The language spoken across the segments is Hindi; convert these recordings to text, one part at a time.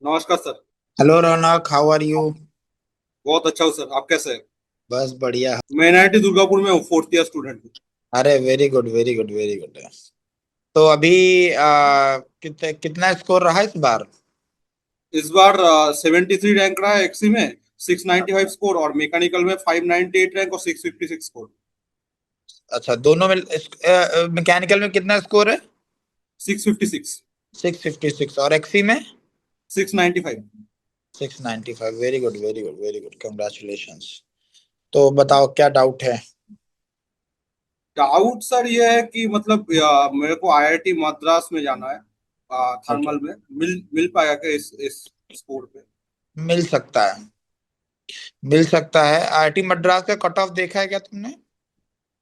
नमस्कार sir. Hello Raunak, how are you? बहुत अच्छा हूँ सर, आप कैसे हैं? बस बढ़िया। मैं एनआईटी दुर्गापुर में हूँ, फोर्थ ईयर स्टूडेंट हूँ। अरे very good very good very good. तो अभी कितना स्कोर रहा इस बार? इस बार 73 रैंक रहा है एक्सी में, 695 स्कोर, और मैकेनिकल में 598 रैंक और 656 स्कोर। अच्छा, दोनों में। मैकेनिकल में कितना स्कोर है? 656। 656 और एक्सी में? 695। 695। Very good very good very good, congratulations. तो बताओ क्या डाउट है? डाउट सर ये है कि मतलब मेरे को आईआईटी मद्रास में जाना है। ओके। थर्मल में मिल मिल पाएगा क्या इस स्कोर पे? मिल सकता है। मिल सकता है। आईआईटी मद्रास का कट ऑफ देखा है क्या तुमने?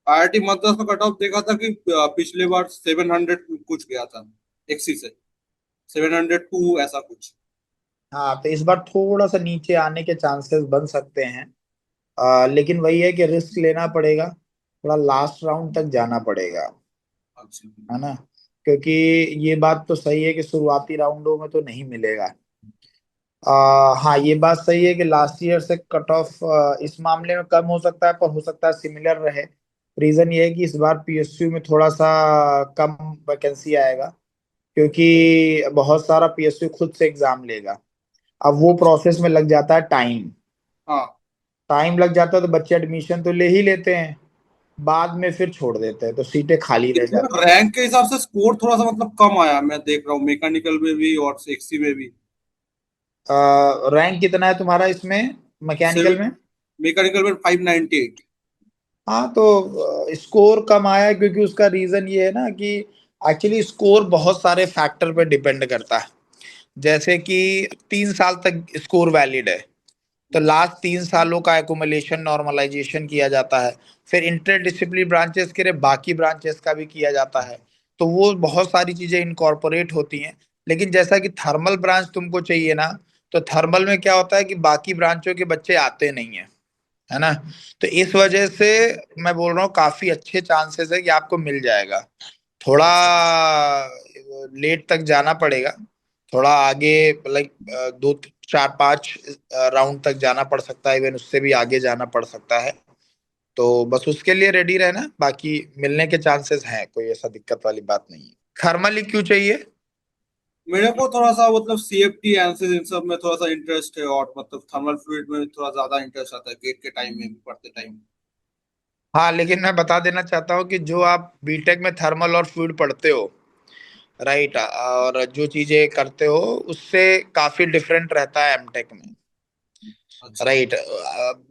आईआईटी मद्रास का कट ऑफ देखा था कि पिछले बार 700 कुछ गया था एक्सी से, 702 ऐसा कुछ। हाँ, तो इस बार थोड़ा सा नीचे आने के चांसेस बन सकते हैं। लेकिन वही है कि रिस्क लेना पड़ेगा। थोड़ा लास्ट राउंड तक जाना पड़ेगा। अच्छा। है ना? क्योंकि ये बात तो सही है कि शुरुआती राउंडों में तो नहीं मिलेगा। हाँ, ये बात सही है कि लास्ट ईयर से कट ऑफ इस मामले में कम हो सकता है, पर हो सकता है सिमिलर रहे। रीजन ये है कि इस बार पीएसयू में थोड़ा सा कम वैकेंसी आएगा, क्योंकि बहुत सारा पीएसयू खुद से एग्जाम लेगा। अब वो अच्छा। प्रोसेस में लग जाता है टाइम। हाँ। टाइम लग जाता है तो बच्चे एडमिशन तो ले ही लेते हैं, बाद में फिर छोड़ देते हैं तो सीटें खाली रह जाती हैं। रैंक के हिसाब से स्कोर थोड़ा सा मतलब कम आया, मैं देख रहा हूँ मैकेनिकल में भी और एक्सी में भी। रैंक कितना है तुम्हारा इसमें, मैकेनिकल में? मैकेनिकल में 598। हाँ, तो स्कोर कम आया है क्योंकि उसका रीजन ये है ना कि एक्चुअली स्कोर बहुत सारे फैक्टर पे डिपेंड करता है। जैसे कि 3 साल तक स्कोर वैलिड है, तो लास्ट 3 सालों का एकुमुलेशन नॉर्मलाइजेशन किया जाता है। फिर इंटर डिसिप्लिन ब्रांचेस के लिए बाकी ब्रांचेस का भी किया जाता है। तो वो बहुत सारी चीजें इनकॉर्पोरेट होती हैं। लेकिन जैसा कि थर्मल ब्रांच तुमको चाहिए ना, तो थर्मल में क्या होता है कि बाकी ब्रांचों के बच्चे आते नहीं है। है ना? तो इस वजह से मैं बोल रहा हूँ काफी अच्छे चांसेस है कि आपको मिल जाएगा। थोड़ा अच्छा। लेट तक जाना पड़ेगा। थोड़ा आगे, लाइक 2 4 5 राउंड तक जाना पड़ सकता है, इवन उससे भी आगे जाना पड़ सकता है। तो बस उसके लिए रेडी रहना, बाकी मिलने के चांसेस हैं, कोई ऐसा दिक्कत वाली बात नहीं है। थर्मल ही क्यों चाहिए? मेरे को थोड़ा सा मतलब सीएफटी एनालिसिस इन सब में थोड़ा सा इंटरेस्ट है, और मतलब थर्मल फ्लूइड में थोड़ा ज्यादा इंटरेस्ट आता है गेट के टाइम में भी, पढ़ते टाइम। हाँ, लेकिन मैं बता देना चाहता हूँ कि जो आप बीटेक में थर्मल और फ्लूइड पढ़ते हो, राइट, और जो चीजें करते हो, उससे काफी डिफरेंट रहता है एमटेक में। अच्छा। राइट।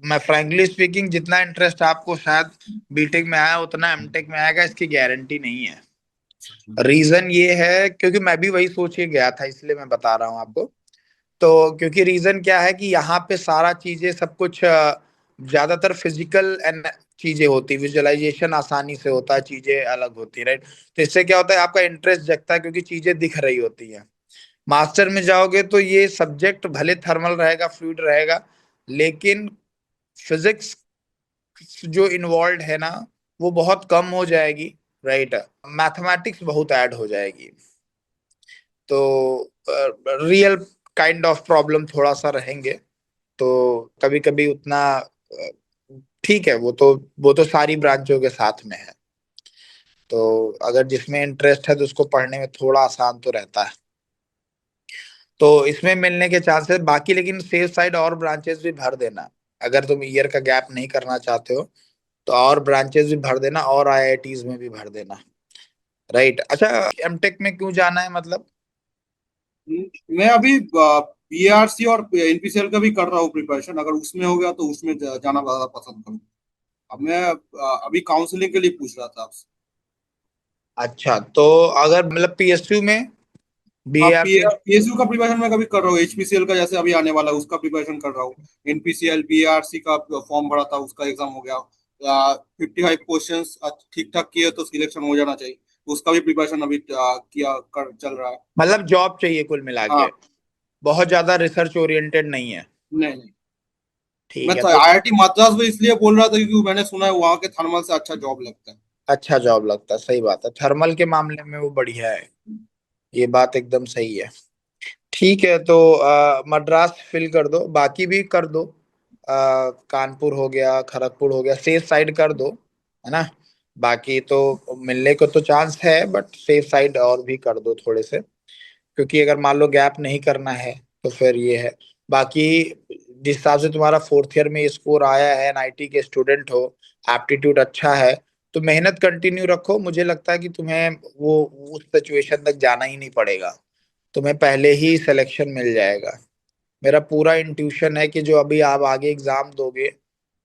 मैं फ्रैंकली स्पीकिंग, जितना इंटरेस्ट आपको शायद बीटेक में आया उतना एमटेक में आएगा, इसकी गारंटी नहीं है। रीजन ये है क्योंकि मैं भी वही सोच के गया था, इसलिए मैं बता रहा हूँ आपको। तो क्योंकि रीजन क्या है कि यहाँ पे सारा चीजें सब कुछ ज्यादातर फिजिकल एंड चीजें होती, विजुअलाइजेशन आसानी से होता है, चीजें अलग होती है, राइट। तो इससे क्या होता है, आपका इंटरेस्ट जगता है क्योंकि चीजें दिख रही होती हैं। मास्टर में जाओगे तो ये सब्जेक्ट भले थर्मल रहेगा, फ्लूइड रहेगा, लेकिन फिजिक्स जो इन्वॉल्व है ना, वो बहुत कम हो जाएगी, राइट। मैथमेटिक्स बहुत ऐड हो जाएगी। तो रियल काइंड ऑफ प्रॉब्लम थोड़ा सा रहेंगे। तो कभी कभी उतना ठीक है, वो तो सारी ब्रांचों के साथ में है। तो अगर जिसमें इंटरेस्ट है तो उसको पढ़ने में थोड़ा आसान तो रहता है। तो इसमें मिलने के चांसेस बाकी, लेकिन सेफ साइड और ब्रांचेस भी भर देना। अगर तुम ईयर का गैप नहीं करना चाहते हो तो और ब्रांचेस भी भर देना, और आईआईटीज में भी भर देना। राइट। अच्छा, एमटेक में क्यों जाना है मतलब? मैं अभी बीआरसी और एनपीसीएल का भी कर रहा हूँ प्रिपरेशन, अगर उसमें हो गया तो उसमें जाना ज्यादा पसंद करूँ। अब मैं अभी काउंसलिंग के लिए पूछ रहा था आपसे। अच्छा, तो अगर मतलब पीएसयू में हाँ, बीआरसी। पीएसयू का प्रिपरेशन मैं कभी कर रहा हूँ, एचपीसीएल का जैसे अभी आने वाला है उसका प्रिपरेशन कर रहा हूँ। एनपीसीएल बीआरसी का फॉर्म भरा था, उसका एग्जाम हो गया। 55 क्वेश्चन ठीक ठाक किए तो सिलेक्शन हो जाना चाहिए, तो उसका भी प्रिपरेशन अभी किया कर चल रहा है। मतलब जॉब चाहिए कुल मिला हाँ। के, बहुत ज्यादा रिसर्च ओरिएंटेड नहीं है। नहीं नहीं। ठीक मैं है तो तो। आईआईटी मद्रास में इसलिए बोल रहा था क्योंकि मैंने सुना है वहाँ के थर्मल से अच्छा जॉब लगता है। अच्छा जॉब लगता है, सही बात है, थर्मल के मामले में वो बढ़िया है। ये बात एकदम सही है। ठीक है, तो मद्रास फिल कर दो, बाकी भी कर दो। कानपुर हो गया, खड़गपुर हो गया, सेफ साइड कर दो, है ना। बाकी तो मिलने को तो चांस है, बट सेफ साइड और भी कर दो थोड़े से, क्योंकि अगर मान लो गैप नहीं करना है तो फिर ये है। बाकी जिस हिसाब से तुम्हारा फोर्थ ईयर में स्कोर आया है, एनआईटी के स्टूडेंट हो, एप्टीट्यूड अच्छा है, तो मेहनत कंटिन्यू रखो। मुझे लगता है कि तुम्हें वो उस सिचुएशन तक जाना ही नहीं पड़ेगा, तुम्हें पहले ही सिलेक्शन मिल जाएगा। मेरा पूरा इंट्यूशन है कि जो अभी आप आगे एग्जाम दोगे,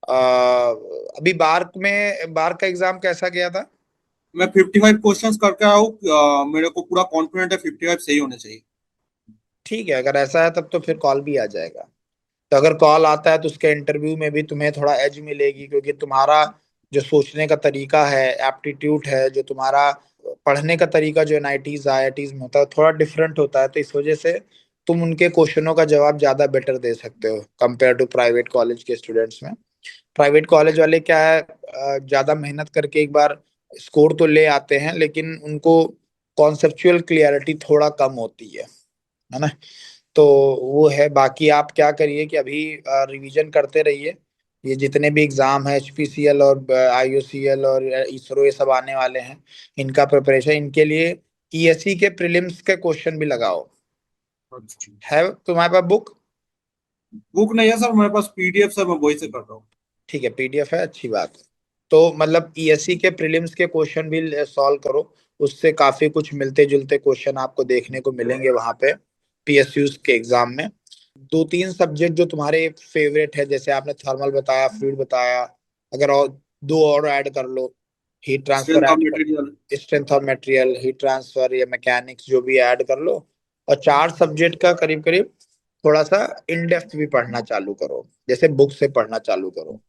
अभी बार का एग्जाम कैसा गया था? मैं 55 क्वेश्चंस करके आया हूँ। मेरे को पूरा कॉन्फिडेंट है 55 सही होने चाहिए। ठीक है, अगर ऐसा है तब तो फिर कॉल भी आ जाएगा। तो अगर कॉल आता है तो उसके इंटरव्यू में भी तुम्हें थोड़ा एज मिलेगी, क्योंकि तुम्हारा जो सोचने का तरीका है, एप्टीट्यूड है, जो तुम्हारा पढ़ने का तरीका जो एनआईटीज आईआईटीज में होता है थोड़ा डिफरेंट होता है, तो इस वजह से तुम उनके क्वेश्चनों का जवाब ज्यादा बेटर दे सकते हो कंपेयर टू प्राइवेट कॉलेज के स्टूडेंट्स में। प्राइवेट कॉलेज वाले क्या है, ज्यादा मेहनत करके एक बार स्कोर तो ले आते हैं, लेकिन उनको कॉन्सेप्चुअल क्लियरिटी थोड़ा कम होती है ना। तो वो है। बाकी आप क्या करिए कि अभी रिवीजन करते रहिए। ये जितने भी एग्जाम है, एचपीसीएल और आईयूसीएल और इसरो, ये सब आने वाले हैं, इनका प्रिपरेशन, इनके लिए ईएससी के प्रीलिम्स के क्वेश्चन भी लगाओ। है तुम्हारे पास बुक? बुक नहीं है सर मेरे पास, पीडीएफ सर, मैं वही से कर रहा हूँ। ठीक है, पीडीएफ है, अच्छी बात है। तो मतलब ईएससी के प्रीलिम्स के क्वेश्चन भी सॉल्व करो, उससे काफी कुछ मिलते जुलते क्वेश्चन आपको देखने को मिलेंगे वहां पे पीएसयूज के एग्जाम में। दो तीन सब्जेक्ट जो तुम्हारे फेवरेट है, जैसे आपने थर्मल बताया, फ्लूइड बताया, अगर और दो और ऐड कर लो, heat transfer strength of add कर मटेरियल। लो, strength of material, heat transfer या मैकेनिक्स जो भी ऐड कर लो, और चार सब्जेक्ट का करीब करीब थोड़ा सा इन डेप्थ भी पढ़ना चालू करो, जैसे बुक से पढ़ना चालू करो।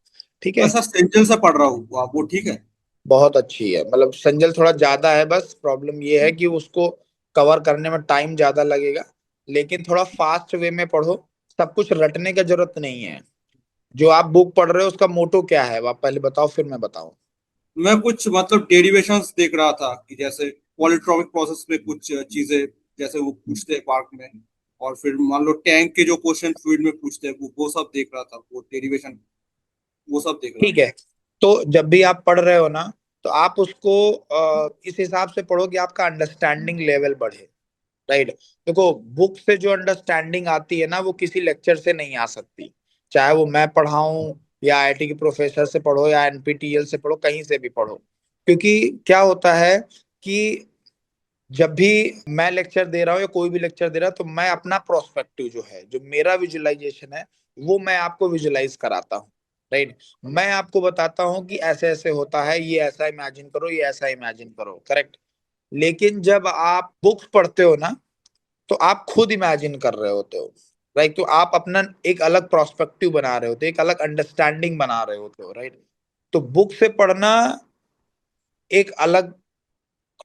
ठीक मैं है। सर सेंचुरी से पढ़ रहा हूँ, वो ठीक है। बहुत अच्छी है, मतलब संजल थोड़ा ज्यादा है, बस प्रॉब्लम ये है कि उसको कवर करने में टाइम ज्यादा लगेगा, लेकिन थोड़ा फास्ट वे में पढ़ो। सब कुछ रटने की जरूरत नहीं है। जो आप बुक पढ़ रहे हो उसका मोटो क्या है, आप पहले बताओ फिर मैं बताऊं। मैं कुछ मतलब डेरिवेशंस देख रहा था कि जैसे पॉलीट्रॉपिक प्रोसेस में कुछ चीजें जैसे वो पूछते हैं पार्क में, और फिर मान लो टैंक के जो क्वेश्चन फ्लूइड में पूछते हैं वो सब देख रहा था, वो डेरिवेशन, वो सब देख रहा ठीक था। है, तो जब भी आप पढ़ रहे हो ना, तो आप उसको इस हिसाब से पढ़ो कि आपका अंडरस्टैंडिंग लेवल बढ़े। राइट। देखो, बुक से जो अंडरस्टैंडिंग आती है ना, वो किसी लेक्चर से नहीं आ सकती। चाहे वो मैं पढ़ाऊं, या आईआईटी के प्रोफेसर से पढ़ो, या एनपीटीईएल से पढ़ो, कहीं से भी पढ़ो। क्योंकि क्या होता है कि जब भी मैं लेक्चर दे रहा हूँ या कोई भी लेक्चर दे रहा है, तो मैं अपना प्रोस्पेक्टिव जो है, जो मेरा विजुअलाइजेशन है, वो मैं आपको विजुअलाइज कराता हूँ। राइट। मैं आपको बताता हूँ कि ऐसे ऐसे होता है, ये ऐसा इमेजिन करो, ये ऐसा इमेजिन करो, करेक्ट। लेकिन जब आप बुक्स पढ़ते हो ना, तो आप खुद इमेजिन कर रहे होते हो। राइट। तो आप अपना एक अलग प्रोस्पेक्टिव बना रहे होते हो, एक अलग अंडरस्टैंडिंग बना रहे होते हो। राइट। तो बुक से पढ़ना एक अलग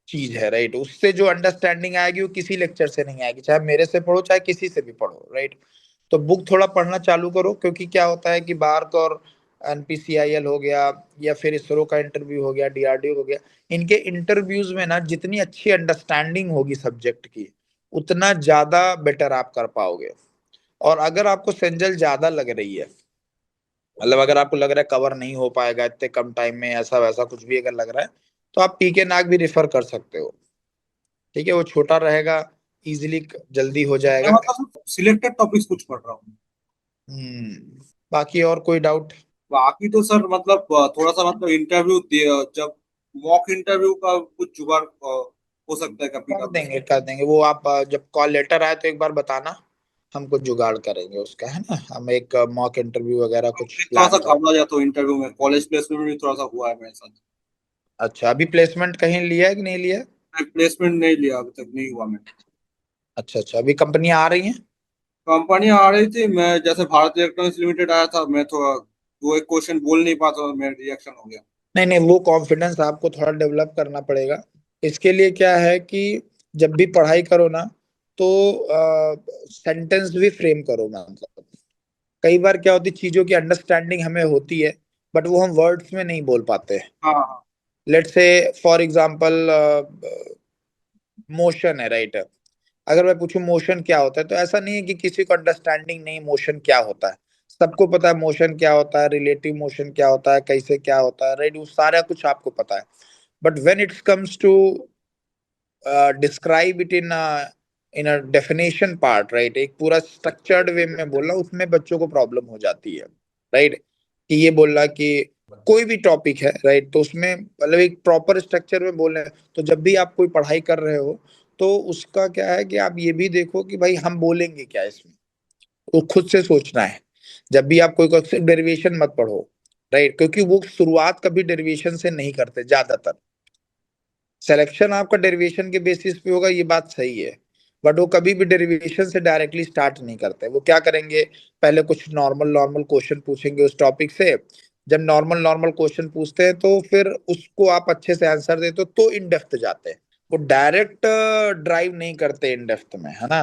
चीज है। राइट। उससे जो अंडरस्टैंडिंग आएगी वो किसी लेक्चर से नहीं आएगी, चाहे मेरे से पढ़ो चाहे किसी से भी पढ़ो। राइट। तो बुक थोड़ा पढ़ना चालू करो, क्योंकि क्या होता है कि बार्क और एनपीसीआईएल हो गया, या फिर इसरो का इंटरव्यू हो गया, डीआरडीओ हो गया, इनके इंटरव्यूज में ना जितनी अच्छी अंडरस्टैंडिंग होगी सब्जेक्ट की, उतना ज्यादा बेटर आप कर पाओगे। और अगर आपको सेंजल ज्यादा लग रही है, मतलब अगर आपको लग रहा है कवर नहीं हो पाएगा इतने कम टाइम में, ऐसा वैसा कुछ भी अगर लग रहा है, तो आप पीके नाग भी रिफर कर सकते हो। ठीक है, वो छोटा रहेगा, इजीली जल्दी हो मैं जाएगा। मतलब सिलेक्टेड टॉपिक्स कुछ पढ़ रहा हूँ। बाकी और कोई डाउट? बाकी तो सर मतलब थोड़ा सा मतलब इंटरव्यू जब मॉक इंटरव्यू का कुछ जुगाड़ हो सकता है कभी कर कभी। देंगे कर देंगे वो, आप जब कॉल लेटर आए तो एक बार बताना, हम कुछ जुगाड़ करेंगे उसका, है ना। हम एक मॉक इंटरव्यू वगैरह कुछ मैं थोड़ा सा प्लान कर। घबरा जाता हूँ इंटरव्यू में, कॉलेज प्लेसमेंट में भी थोड़ा सा हुआ है मेरे साथ। अच्छा, अभी प्लेसमेंट कहीं लिया है कि नहीं लिया है? मैं प्लेसमेंट नहीं लिया, अभी तक नहीं हुआ मैं। अच्छा अच्छा, अभी कंपनियां आ रही हैं? कंपनी आ रही थी, मैं जैसे भारत इलेक्ट्रॉनिक्स लिमिटेड आया था, मैं थोड़ा वो एक क्वेश्चन बोल नहीं पाता, मेरा रिएक्शन हो गया। नहीं नहीं, वो कॉन्फिडेंस आपको थोड़ा डेवलप करना पड़ेगा। इसके लिए क्या है कि जब भी पढ़ाई करो ना, तो सेंटेंस भी फ्रेम करो। मतलब कई बार क्या होती, चीजों की अंडरस्टैंडिंग हमें होती है, बट वो हम वर्ड्स में नहीं बोल पाते। हाँ हाँ। Let's say for example motion है, राइट। अगर मैं पूछूं मोशन क्या होता है, तो ऐसा नहीं है कि किसी को अंडरस्टैंडिंग नहीं मोशन क्या होता है। सबको पता है मोशन क्या होता है, रिलेटिव मोशन क्या होता है, कैसे क्या होता है, राइट, वो सारा कुछ आपको पता है। But when it's comes to describe it in a definition part, right, एक पूरा स्ट्रक्चर्ड वे में बोलना, उसमें बच्चों को प्रॉब्लम हो जाती है, राइट। कि ये बोलना कि कोई भी टॉपिक है, राइट, तो उसमें मतलब एक प्रॉपर स्ट्रक्चर में बोलना है। तो जब भी आप कोई पढ़ाई कर रहे हो, तो उसका क्या है कि आप ये भी देखो कि भाई हम बोलेंगे क्या इसमें, वो खुद से सोचना है। जब भी आप कोई डेरिवेशन मत पढ़ो, राइट, क्योंकि वो शुरुआत कभी डेरिवेशन से नहीं करते ज्यादातर। सिलेक्शन आपका डेरिवेशन के बेसिस पे होगा, ये बात सही है, बट वो कभी भी डेरिवेशन से डायरेक्टली स्टार्ट नहीं करते। वो क्या करेंगे, पहले कुछ नॉर्मल नॉर्मल क्वेश्चन पूछेंगे उस टॉपिक से। जब नॉर्मल नॉर्मल क्वेश्चन पूछते हैं, तो फिर उसको आप अच्छे से आंसर देते हो, तो इन डेप्थ जाते हैं। वो डायरेक्ट ड्राइव नहीं करते इन डेप्थ में, है ना,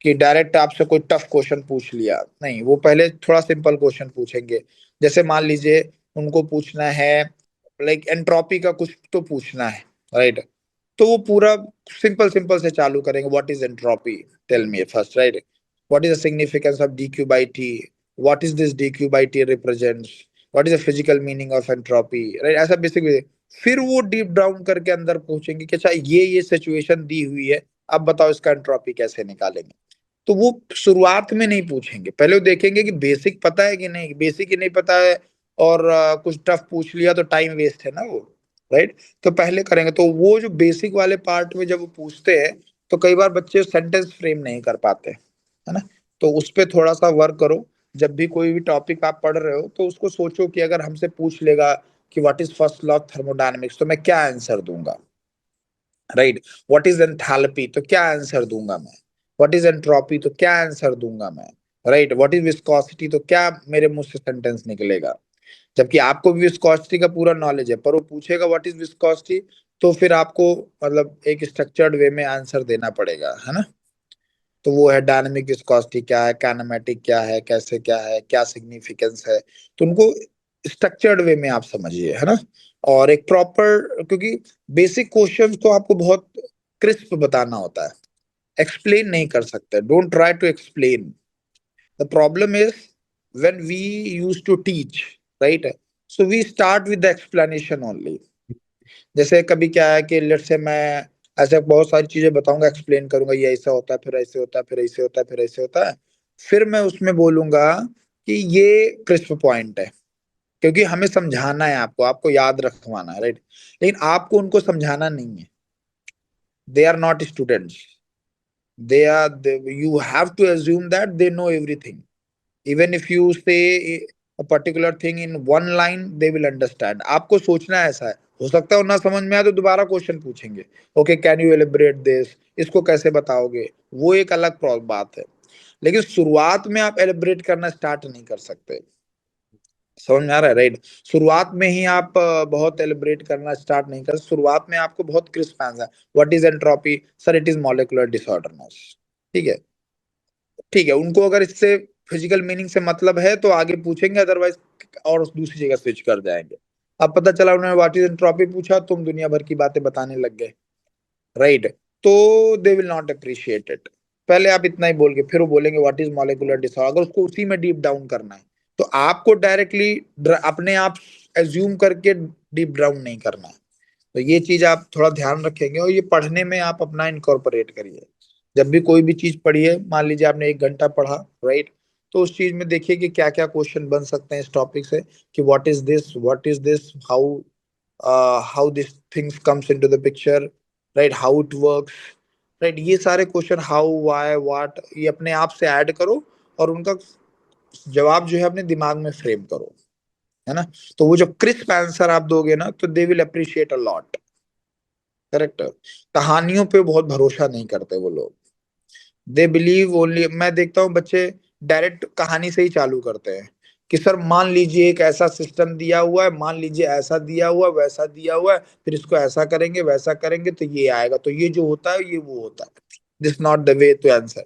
कि डायरेक्ट आपसे कोई टफ क्वेश्चन पूछ लिया, नहीं, वो पहले थोड़ा सिंपल क्वेश्चन पूछेंगे। जैसे मान लीजिए उनको पूछना है लाइक एंट्रोपी का कुछ तो पूछना है, राइट, तो वो पूरा सिंपल सिंपल से चालू करेंगे। What is entropy, tell me first, right, what is the significance of D Q by T, what is this D Q by T represents, what is the physical meaning of entropy, right, ऐसा बेसिक। फिर वो डीप डाउन करके अंदर पूछेंगे कि अच्छा ये सिचुएशन दी हुई है, अब बताओ इसका एंट्रोपी कैसे निकालेंगे। तो वो शुरुआत में नहीं पूछेंगे, पहले वो देखेंगे कि बेसिक पता है कि नहीं, बेसिक ही नहीं पता है और कुछ टफ पूछ लिया तो टाइम वेस्ट है ना वो, राइट। तो पहले करेंगे, तो वो जो बेसिक वाले पार्ट में जब वो पूछते हैं, तो कई बार बच्चे सेंटेंस फ्रेम नहीं कर पाते, है ना। तो उस पे थोड़ा सा वर्क करो। जब भी कोई भी टॉपिक आप पढ़ रहे हो, तो उसको सोचो कि अगर हमसे पूछ लेगा कि what is first law of thermodynamics, तो मैं क्या आंसर दूंगा, राइट। व्हाट इज एंथैल्पी, तो क्या आंसर दूंगा मैं। व्हाट इज एंट्रोपी, तो क्या आंसर दूंगा मैं, राइट। व्हाट इज विस्कोसिटी, तो क्या मेरे मुंह से सेंटेंस निकलेगा। जबकि आपको भी विस्कोसिटी का पूरा नॉलेज है, पर वो पूछेगा व्हाट इज विस्कोसिटी, तो फिर आपको मतलब एक स्ट्रक्चर्ड वे में आंसर देना पड़ेगा, है ना। तो वो है डायनामिक विस्कोसिटी क्या है, काइनेमेटिक क्या है, कैसे क्या है, क्या सिग्निफिकेंस है। तो उनको स्ट्रक्चर्ड वे में आप समझिए, है ना। और एक प्रॉपर, क्योंकि बेसिक क्वेश्चंस को आपको बहुत क्रिस्प बताना होता है, एक्सप्लेन नहीं कर सकते। Don't try to explain. The problem is when we use to teach, right, so we start with the explanation only. जैसे कभी क्या है कि लेट्स से मैं ऐसे बहुत सारी चीजें बताऊंगा, एक्सप्लेन करूंगा, ये ऐसा होता है, फिर ऐसे होता है, फिर ऐसे होता है, फिर ऐसे होता है। फिर मैं उसमें बोलूंगा कि ये क्रिस्प पॉइंट है, क्योंकि हमें समझाना है आपको, आपको याद रखवाना है, राइट। लेकिन आपको उनको समझाना नहीं है। They are not students, you have to assume that they know everything. Even if you say a particular thing in one line, they will understand. आपको सोचना ऐसा है, हो सकता है ना समझ में आए तो दोबारा क्वेश्चन पूछेंगे, ओके कैन यू एलिब्रेट दिस, इसको कैसे बताओगे, वो एक अलग बात है। लेकिन शुरुआत में आप एलिब्रेट करना स्टार्ट नहीं कर सकते। समझ में आ रहा है, राइट। शुरुआत में ही आप बहुत एलिब्रेट करना स्टार्ट नहीं कर, शुरुआत में आपको बहुत crisp answer, what is entropy, sir it is molecular disorderness, ठीक है। ठीक है, उनको अगर इससे फिजिकल मीनिंग से मतलब है तो आगे पूछेंगे, अदरवाइज और दूसरी जगह स्विच कर जाएंगे। अब पता चला उन्होंने व्हाट इज एंट्रोपी पूछा, तुम दुनिया भर की बातें बताने लग गए, राइट। तो they will not appreciate it. पहले आप इतना ही बोल के फिर वो बोलेंगे व्हाट इज मॉलिक्यूलर डिसऑर्डर, अगर उसको उसी में डीप डाउन करना है, तो आपको डायरेक्टली अपने आप एज्यूम करके डीप डाउन नहीं करना है। तो ये चीज आप थोड़ा ध्यान रखेंगे, और ये पढ़ने में आप अपना इनकॉर्पोरेट करिए। जब भी कोई भी चीज पढ़िए, मान लीजिए आपने 1 घंटा पढ़ा, राइट, तो उस चीज में देखिए कि क्या क्या क्वेश्चन बन सकते हैं इस टॉपिक से, कि what is this, how this things comes into the picture, right, how it works, right. ये सारे क्वेश्चन हाउ व्हाई व्हाट, ये अपने आप से ऐड करो, और उनका जवाब जो है अपने दिमाग में फ्रेम करो, है ना। तो वो जब क्रिस्प आंसर आप दोगे ना, तो they will appreciate a lot, correct. कहानियों पे बहुत भरोसा नहीं करते वो लोग। दे बिलीव ओनली, मैं देखता हूँ बच्चे डायरेक्ट कहानी से ही चालू करते हैं, कि सर मान लीजिए एक ऐसा सिस्टम दिया हुआ है, मान लीजिए ऐसा दिया हुआ है, वैसा दिया हुआ है, फिर इसको ऐसा करेंगे वैसा करेंगे तो ये आएगा, तो ये जो होता है ये वो होता है। This not the way to answer.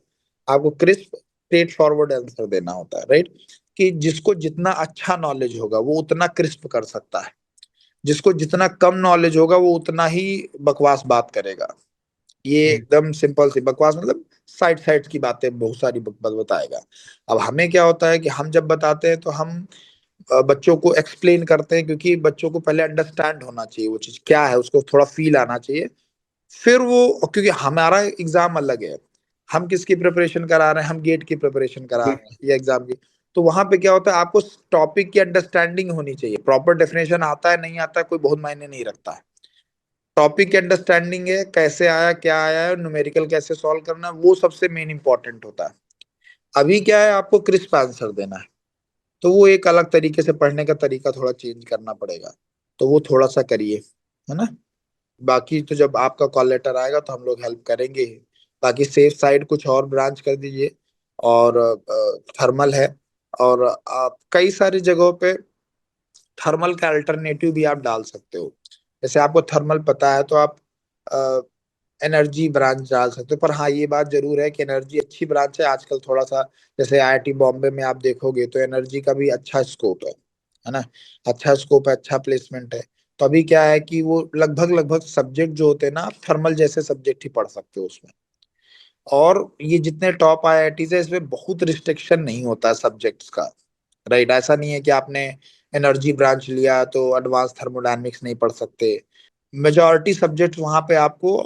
आपको क्रिस्प स्ट्रेट फॉरवर्ड आंसर देना होता है, राइट। कि जिसको जितना अच्छा नॉलेज होगा वो उतना क्रिस्प कर सकता है, जिसको जितना कम नॉलेज होगा वो उतना ही बकवास बात करेगा। ये एकदम सिंपल सी बकवास, मतलब साइड साइड की बातें बहुत सारी बताएगा। अब हमें क्या होता है कि हम जब बताते हैं तो हम बच्चों को एक्सप्लेन करते हैं, क्योंकि बच्चों को पहले अंडरस्टैंड होना चाहिए वो चीज क्या है, उसको थोड़ा फील आना चाहिए। फिर वो, क्योंकि हमारा एग्जाम अलग है, हम किसकी प्रिपरेशन करा रहे हैं, हम गेट की प्रिपरेशन करा रहे हैं या एग्जाम की। तो वहां पे क्या होता है, आपको टॉपिक की अंडरस्टैंडिंग होनी चाहिए। प्रॉपर डेफिनेशन आता है नहीं आता है कोई बहुत मायने नहीं रखता है। टॉपिक की अंडरस्टैंडिंग है, कैसे आया क्या आया है, न्यूमेरिकल कैसे सॉल्व करना है, वो सबसे मेन इंपॉर्टेंट होता है। अभी क्या है, आपको क्रिस्प आंसर देना है, तो वो एक अलग तरीके से पढ़ने का तरीका थोड़ा चेंज करना पड़ेगा। तो वो थोड़ा सा करिए, है ना। बाकी तो जब आपका कॉल लेटर आएगा तो हम लोग हेल्प करेंगे ही। बाकी सेफ साइड कुछ और ब्रांच कर दीजिए। और थर्मल है, और आप कई सारी जगहों पे थर्मल का अल्टरनेटिव भी आप डाल सकते हो। जैसे आपको थर्मल पता है तो आप एनर्जी ब्रांच डाल सकते हो। पर हाँ, ये बात जरूर है कि एनर्जी अच्छी ब्रांच है आजकल थोड़ा सा। जैसे आईआईटी बॉम्बे में आप देखोगे तो एनर्जी का भी अच्छा स्कोप है ना। अच्छा स्कोप है, अच्छा प्लेसमेंट है। तो अभी क्या है कि वो लगभग लगभग सब्जेक्ट जो होते हैं ना, आप थर्मल जैसे सब्जेक्ट ही पढ़ सकते हो उसमें। और ये जितने टॉप आईआईटीज है इसमें बहुत रिस्ट्रिक्शन नहीं होता है सब्जेक्ट्स का। राइट, ऐसा नहीं है कि आपने एनर्जी ब्रांच लिया तो एडवांस थर्मोडायनेमिक्स नहीं पढ़ सकते। मेजॉरिटी सब्जेक्ट वहां पे आपको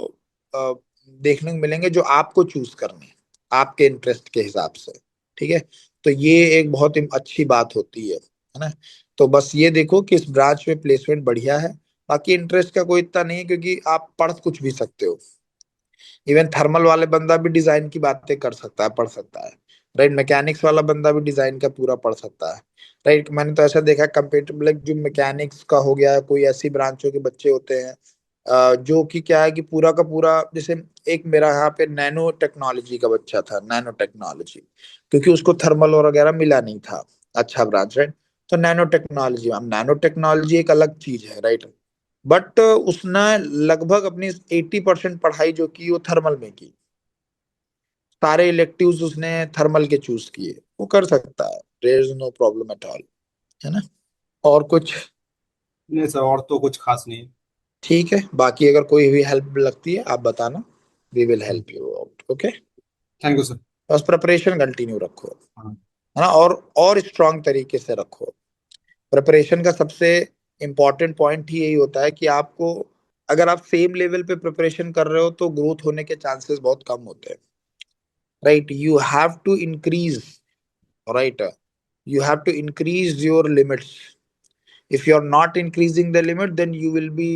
अ, देखने को मिलेंगे जो आपको चूज करने हैं, आपके इंटरेस्ट के हिसाब से। ठीक है, तो ये एक बहुत ही अच्छी बात होती है ना। तो बस ये देखो कि इस ब्रांच में प्लेसमेंट बढ़िया है। बाकी इंटरेस्ट का कोई इतना नहीं है, क्योंकि आप पढ़ कुछ भी सकते हो। इवन थर्मल वाले बंदा भी डिजाइन की बातें कर सकता है, पढ़ सकता है। राइट, मैकेनिक्स वाला बंदा भी डिजाइन का पूरा पढ़ सकता है। राइट, मैंने तो ऐसा देखा कंप्यूटर लाइक जो मैकेनिक्स का हो गया, कोई ऐसी ब्रांचों के बच्चे होते हैं जो कि क्या है कि पूरा का पूरा, जैसे एक मेरा यहाँ पे नैनो टेक्नोलॉजी का बच्चा था, नैनो टेक्नोलॉजी, क्योंकि उसको थर्मल और वगैरह मिला नहीं था अच्छा ब्रांच, राइट। तो नैनो टेक्नोलॉजी, अब नैनो टेक्नोलॉजी एक अलग चीज है, राइट। बट उसने लगभग अपनी 80% पढ़ाई जो की वो थर्मल में की। सारे इलेक्टिव्स उसने थर्मल के चूज किए। वो कर सकता है, there is no problem at all, है ना। और कुछ? नहीं सर, और तो कुछ खास नहीं है। ठीक है, बाकी अगर कोई भी हेल्प लगती है आप बताना, we will help you out, okay. Thank you sir. बस प्रिपरेशन कंटिन्यू रखो, हाँ। है ना। और स्ट्रांग तरीके से रखो। प्रिपरेशन का सबसे इम्पोर्टेंट पॉइंट ही यही होता है कि आपको, अगर आप सेम लेवल पे प्रिपरेशन कर रहे हो तो ग्रोथ होने के चांसेस बहुत कम होते हैं। Right, you have to increase, right, you have to increase your limits. If you are not increasing the limit then you will be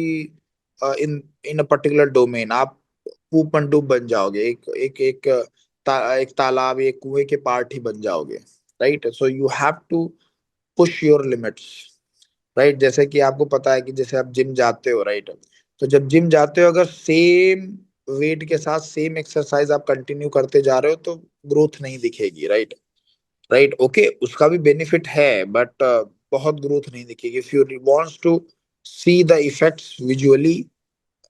in a particular domain, आप कूप मंडूब बन जाओगे, एक तालाब, एक कुएं के पार्ट ही बन जाओगे। Right, so you have to push your limits. Right, जैसे कि आपको पता है कि जैसे आप जिम जाते हो, राइट। तो जब जिम जाते हो अगर सेम वेट के साथ सेम एक्सरसाइज आप कंटिन्यू करते जा रहे हो तो ग्रोथ नहीं दिखेगी, राइट। राइट, ओके, उसका भी बेनिफिट है बट बहुत ग्रोथ नहीं दिखेगी। If you wants to see the effects visually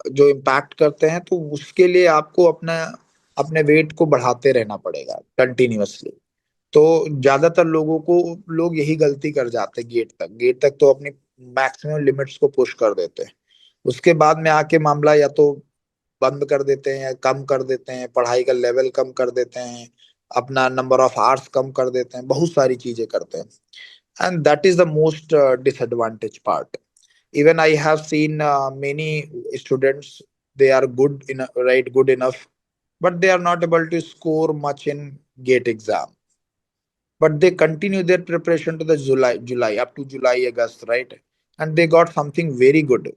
जो इम्पैक्ट करते हैं, तो उसके लिए आपको अपना अपने वेट को बढ़ाते रहना पड़ेगा कंटिन्यूअसली। तो ज्यादातर लोग यही गलती कर जाते हैं, गेट तक तो अपनी मैक्सिमम लिमिट्स को पुश कर देते हैं। उसके बाद में आके मामला या तो बंद कर देते हैं या कम कर देते हैं, पढ़ाई का लेवल कम कर देते हैं, अपना नंबर ऑफ आवर्स कम कर देते हैं, बहुत सारी चीजें करते हैं। And that is the most disadvantage part. Even I have seen many students, they are good in right good enough, but they are not able to score much in gate exam, but they continue their preparation to the July up to July August, right, and they got something very good।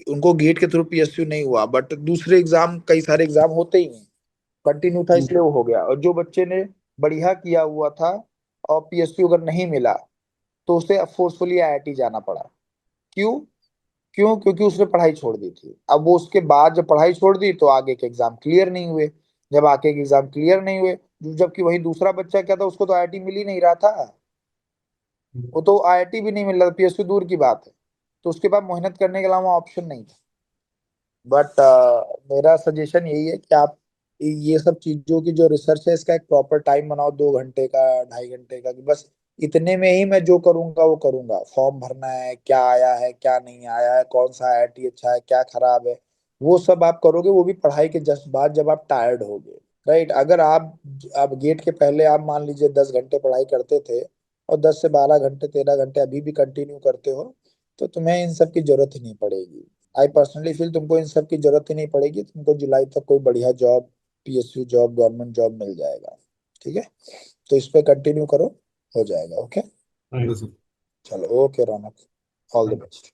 उनको गेट के थ्रू पीएसयू नहीं हुआ, बट दूसरे एग्जाम कई सारे एग्जाम होते ही हैं, कंटिन्यू था इसलिए वो हो गया। और जो बच्चे ने बढ़िया किया हुआ था और पीएसयू अगर नहीं मिला तो उसे फोर्सफुली आईआईटी जाना पड़ा। क्यों? क्योंकि उसने पढ़ाई छोड़ दी थी। अब वो उसके बाद जब पढ़ाई छोड़ दी तो आगे के एग्जाम क्लियर नहीं हुए। जब आगे के एग्जाम क्लियर नहीं हुए, जबकि वही दूसरा बच्चा क्या था, उसको तो आईआईटी मिल ही नहीं रहा था। वो तो आईआईटी भी नहीं मिल रहा, पीएसयू दूर की बात है। तो उसके बाद मेहनत करने के अलावा ऑप्शन नहीं था। बट मेरा सजेशन यही है कि आप ये सब चीजों की जो रिसर्च है इसका एक प्रॉपर टाइम बनाओ, 2 घंटे का, 2.5 घंटे का, कि बस इतने में ही मैं जो करूंगा वो करूंगा। फॉर्म भरना है, क्या आया है क्या नहीं आया है, कौन सा आईआईटी अच्छा है क्या खराब है, वो सब आप करोगे, वो भी पढ़ाई के जस्ट बाद जब आप टायर्ड होगे। राइट। अगर आप गेट के पहले आप मान लीजिए 10 घंटे पढ़ाई करते थे और 10 से 12 घंटे 13 घंटे अभी भी कंटिन्यू करते हो, तो तुम्हें इन सब की जरूरत ही नहीं पड़ेगी। आई पर्सनली फील तुमको इन सब की जरूरत ही नहीं पड़ेगी, तुमको जुलाई तक कोई बढ़िया job, PSU job, government job मिल जाएगा। ठीक है, तो इस पे कंटिन्यू करो, हो जाएगा। Okay, thank you sir. चलो, okay Raunak, all the best.